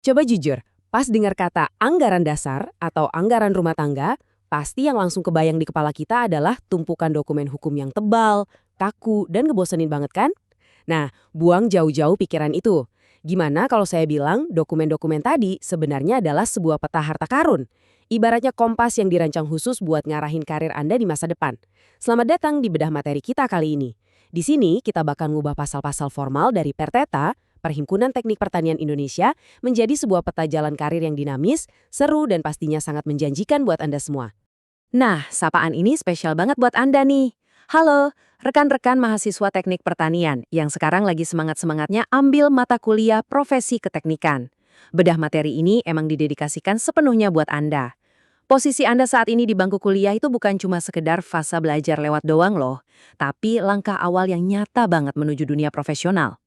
Coba jujur, pas dengar kata anggaran dasar atau anggaran rumah tangga, pasti yang langsung kebayang di kepala kita adalah tumpukan dokumen hukum yang tebal, kaku, dan ngebosenin banget kan? Nah, buang jauh-jauh pikiran itu. Gimana kalau saya bilang dokumen-dokumen tadi sebenarnya adalah sebuah peta harta karun? Ibaratnya kompas yang dirancang khusus buat ngarahin karir Anda di masa depan. Selamat datang di bedah materi kita kali ini. Di sini kita bakal ngubah pasal-pasal formal dari Perteta, Perhimpunan Teknik Pertanian Indonesia, menjadi sebuah peta jalan karir yang dinamis, seru, dan pastinya sangat menjanjikan buat Anda semua. Nah, sapaan ini spesial banget buat Anda nih. Halo, rekan-rekan mahasiswa teknik pertanian yang sekarang lagi semangat-semangatnya ambil mata kuliah profesi keteknikan. Bedah materi ini emang didedikasikan sepenuhnya buat Anda. Posisi Anda saat ini di bangku kuliah itu bukan cuma sekedar fase belajar lewat doang loh, tapi langkah awal yang nyata banget menuju dunia profesional.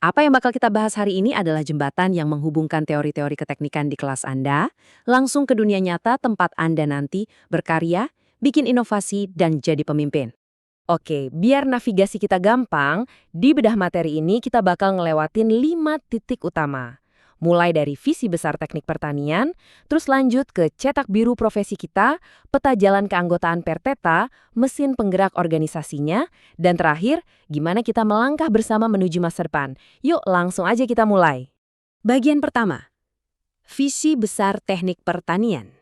Apa yang bakal kita bahas hari ini adalah jembatan yang menghubungkan teori-teori keteknikan di kelas Anda, langsung ke dunia nyata tempat Anda nanti berkarya, bikin inovasi, dan jadi pemimpin. Oke, biar navigasi kita gampang, di bedah materi ini kita bakal ngelewatin 5 titik utama. Mulai dari visi besar teknik pertanian, terus lanjut ke cetak biru profesi kita, peta jalan keanggotaan Perteta, mesin penggerak organisasinya, dan terakhir, gimana kita melangkah bersama menuju masa depan. Yuk, langsung aja kita mulai. Bagian pertama, visi besar teknik pertanian.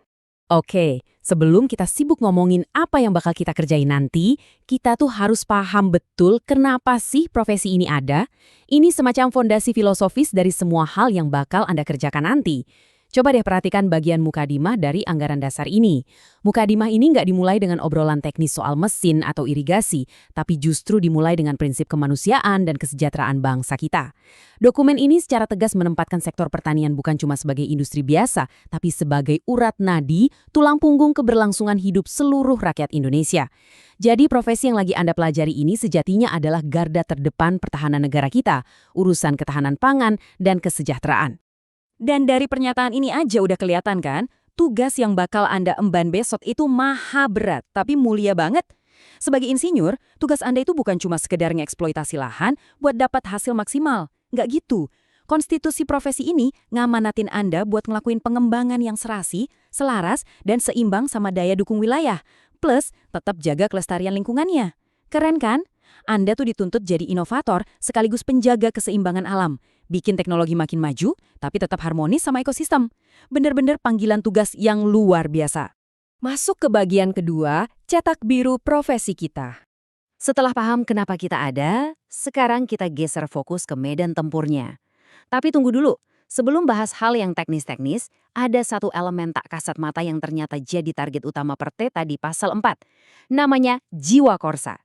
Oke, sebelum kita sibuk ngomongin apa yang bakal kita kerjain nanti, kita tuh harus paham betul kenapa sih profesi ini ada. Ini semacam fondasi filosofis dari semua hal yang bakal Anda kerjakan nanti. Coba deh perhatikan bagian mukadimah dari anggaran dasar ini. Mukadimah ini nggak dimulai dengan obrolan teknis soal mesin atau irigasi, tapi justru dimulai dengan prinsip kemanusiaan dan kesejahteraan bangsa kita. Dokumen ini secara tegas menempatkan sektor pertanian bukan cuma sebagai industri biasa, tapi sebagai urat nadi, tulang punggung keberlangsungan hidup seluruh rakyat Indonesia. Jadi profesi yang lagi Anda pelajari ini sejatinya adalah garda terdepan pertahanan negara kita, urusan ketahanan pangan dan kesejahteraan. Dan dari pernyataan ini aja udah kelihatan kan, tugas yang bakal Anda emban besok itu maha berat, tapi mulia banget. Sebagai insinyur, tugas Anda itu bukan cuma sekedar ngeksploitasi lahan buat dapat hasil maksimal. Nggak gitu. Konstitusi profesi ini ngamanatin Anda buat ngelakuin pengembangan yang serasi, selaras, dan seimbang sama daya dukung wilayah. Plus, tetap jaga kelestarian lingkungannya. Keren kan? Anda tuh dituntut jadi inovator sekaligus penjaga keseimbangan alam. Bikin teknologi makin maju, tapi tetap harmonis sama ekosistem. Bener-bener panggilan tugas yang luar biasa. Masuk ke bagian kedua, cetak biru profesi kita. Setelah paham kenapa kita ada, sekarang kita geser fokus ke medan tempurnya. Tapi tunggu dulu, sebelum bahas hal yang teknis-teknis, ada satu elemen tak kasat mata yang ternyata jadi target utama Perteta di pasal 4. Namanya Jiwa Korsa.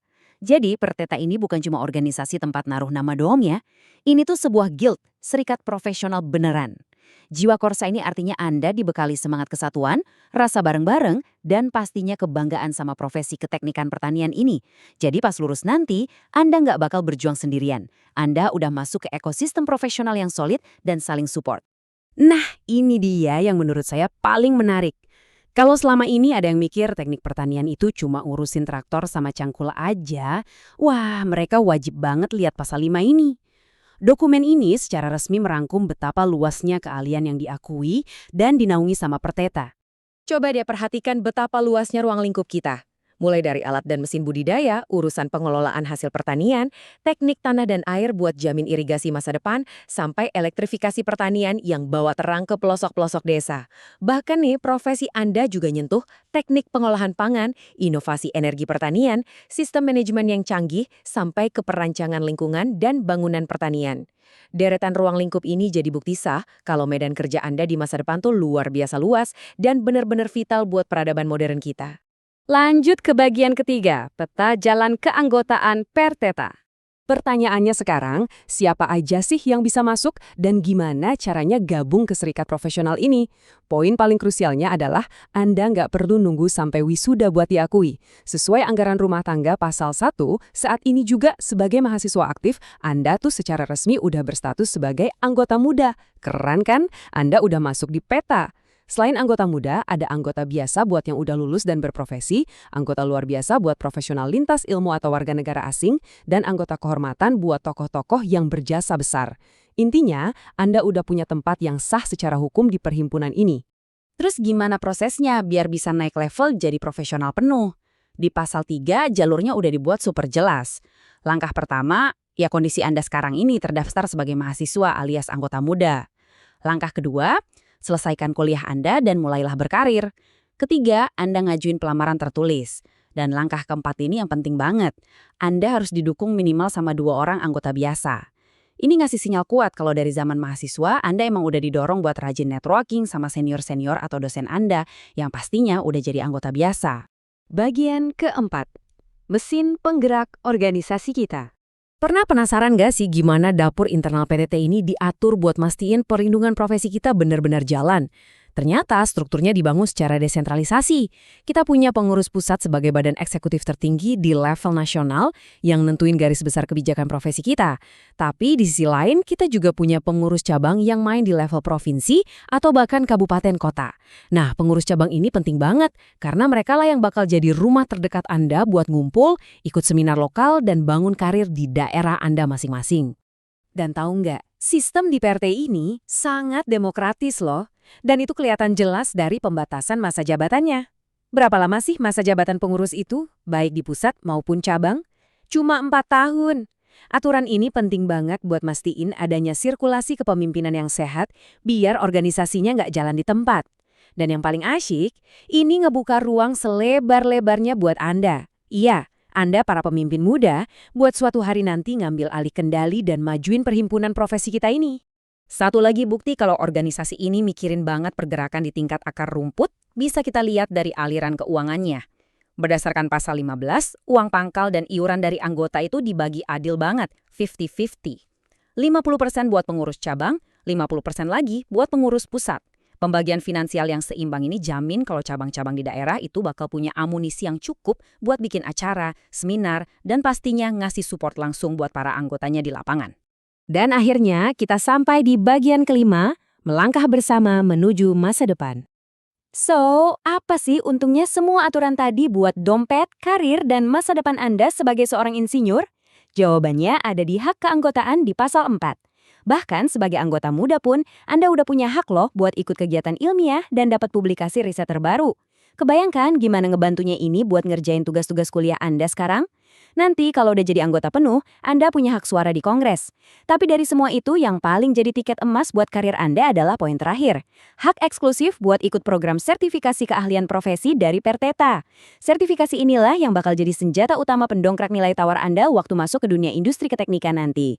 Jadi Perteta ini bukan cuma organisasi tempat naruh nama doang ya. Ini tuh sebuah guild, serikat profesional beneran. Jiwa Korsa ini artinya Anda dibekali semangat kesatuan, rasa bareng-bareng, dan pastinya kebanggaan sama profesi keteknikan pertanian ini. Jadi pas lulus nanti, Anda nggak bakal berjuang sendirian. Anda udah masuk ke ekosistem profesional yang solid dan saling support. Nah, ini dia yang menurut saya paling menarik. Kalau selama ini ada yang mikir teknik pertanian itu cuma ngurusin traktor sama cangkul aja, wah mereka wajib banget lihat pasal 5 ini. Dokumen ini secara resmi merangkum betapa luasnya keahlian yang diakui dan dinaungi sama Perteta. Coba dia perhatikan betapa luasnya ruang lingkup kita. Mulai dari alat dan mesin budidaya, urusan pengelolaan hasil pertanian, teknik tanah dan air buat jamin irigasi masa depan, sampai elektrifikasi pertanian yang bawa terang ke pelosok-pelosok desa. Bahkan nih, profesi Anda juga nyentuh teknik pengolahan pangan, inovasi energi pertanian, sistem manajemen yang canggih, sampai ke perancangan lingkungan dan bangunan pertanian. Deretan ruang lingkup ini jadi bukti sah kalau medan kerja Anda di masa depan tuh luar biasa luas dan benar-benar vital buat peradaban modern kita. Lanjut ke bagian ketiga, peta jalan keanggotaan Perteta. Pertanyaannya sekarang, siapa aja sih yang bisa masuk dan gimana caranya gabung ke serikat profesional ini? Poin paling krusialnya adalah Anda nggak perlu nunggu sampai wisuda buat diakui. Sesuai anggaran rumah tangga pasal 1, saat ini juga sebagai mahasiswa aktif, Anda tuh secara resmi udah berstatus sebagai anggota muda. Keren kan? Anda udah masuk di peta. Selain anggota muda, ada anggota biasa buat yang udah lulus dan berprofesi, anggota luar biasa buat profesional lintas ilmu atau warga negara asing, dan anggota kehormatan buat tokoh-tokoh yang berjasa besar. Intinya, Anda udah punya tempat yang sah secara hukum di perhimpunan ini. Terus gimana prosesnya biar bisa naik level jadi profesional penuh? Di pasal 3, jalurnya udah dibuat super jelas. Langkah pertama, ya kondisi Anda sekarang ini terdaftar sebagai mahasiswa alias anggota muda. Langkah kedua, selesaikan kuliah Anda dan mulailah berkarir. Ketiga, Anda ngajuin pelamaran tertulis. Dan langkah keempat ini yang penting banget. Anda harus didukung minimal sama 2 orang anggota biasa. Ini ngasih sinyal kuat kalau dari zaman mahasiswa, Anda emang udah didorong buat rajin networking sama senior-senior atau dosen Anda yang pastinya udah jadi anggota biasa. Bagian keempat, mesin penggerak organisasi kita. Pernah penasaran gak sih gimana dapur internal PTT ini diatur buat mastiin perlindungan profesi kita benar-benar jalan? Ternyata strukturnya dibangun secara desentralisasi. Kita punya pengurus pusat sebagai badan eksekutif tertinggi di level nasional yang nentuin garis besar kebijakan profesi kita. Tapi di sisi lain, kita juga punya pengurus cabang yang main di level provinsi atau bahkan kabupaten kota. Nah, pengurus cabang ini penting banget karena mereka lah yang bakal jadi rumah terdekat Anda buat ngumpul, ikut seminar lokal, dan bangun karir di daerah Anda masing-masing. Dan tahu nggak, sistem di PRT ini sangat demokratis loh. Dan itu kelihatan jelas dari pembatasan masa jabatannya. Berapa lama sih masa jabatan pengurus itu, baik di pusat maupun cabang? Cuma 4 tahun. Aturan ini penting banget buat mastiin adanya sirkulasi kepemimpinan yang sehat, biar organisasinya nggak jalan di tempat. Dan yang paling asyik, ini ngebuka ruang selebar-lebarnya buat Anda. Iya, Anda para pemimpin muda, buat suatu hari nanti ngambil alih kendali dan majuin perhimpunan profesi kita ini. Satu lagi bukti kalau organisasi ini mikirin banget pergerakan di tingkat akar rumput, bisa kita lihat dari aliran keuangannya. Berdasarkan pasal 15, uang pangkal dan iuran dari anggota itu dibagi adil banget, 50-50. 50% buat pengurus cabang, 50% lagi buat pengurus pusat. Pembagian finansial yang seimbang ini jamin kalau cabang-cabang di daerah itu bakal punya amunisi yang cukup buat bikin acara, seminar, dan pastinya ngasih support langsung buat para anggotanya di lapangan. Dan akhirnya kita sampai di bagian kelima, melangkah bersama menuju masa depan. So, apa sih untungnya semua aturan tadi buat dompet, karir, dan masa depan Anda sebagai seorang insinyur? Jawabannya ada di hak keanggotaan di pasal 4. Bahkan sebagai anggota muda pun, Anda udah punya hak loh buat ikut kegiatan ilmiah dan dapat publikasi riset terbaru. Kebayangkan gimana ngebantunya ini buat ngerjain tugas-tugas kuliah Anda sekarang? Nanti kalau udah jadi anggota penuh, Anda punya hak suara di Kongres. Tapi dari semua itu, yang paling jadi tiket emas buat karir Anda adalah poin terakhir. Hak eksklusif buat ikut program sertifikasi keahlian profesi dari Perteta. Sertifikasi inilah yang bakal jadi senjata utama pendongkrak nilai tawar Anda waktu masuk ke dunia industri keteknikan nanti.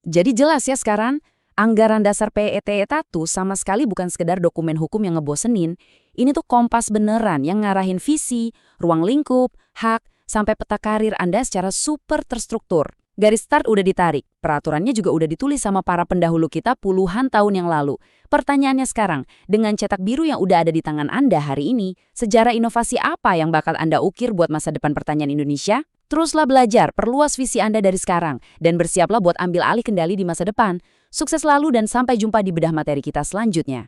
Jadi jelas ya sekarang, anggaran dasar PETETA tuh sama sekali bukan sekedar dokumen hukum yang ngebosenin. Ini tuh kompas beneran yang ngarahin visi, ruang lingkup, hak, sampai peta karir Anda secara super terstruktur. Garis start udah ditarik, peraturannya juga udah ditulis sama para pendahulu kita puluhan tahun yang lalu. Pertanyaannya sekarang, dengan cetak biru yang udah ada di tangan Anda hari ini, sejarah inovasi apa yang bakal Anda ukir buat masa depan pertanian Indonesia? Teruslah belajar, perluas visi Anda dari sekarang, dan bersiaplah buat ambil alih kendali di masa depan. Sukses selalu dan sampai jumpa di bedah materi kita selanjutnya.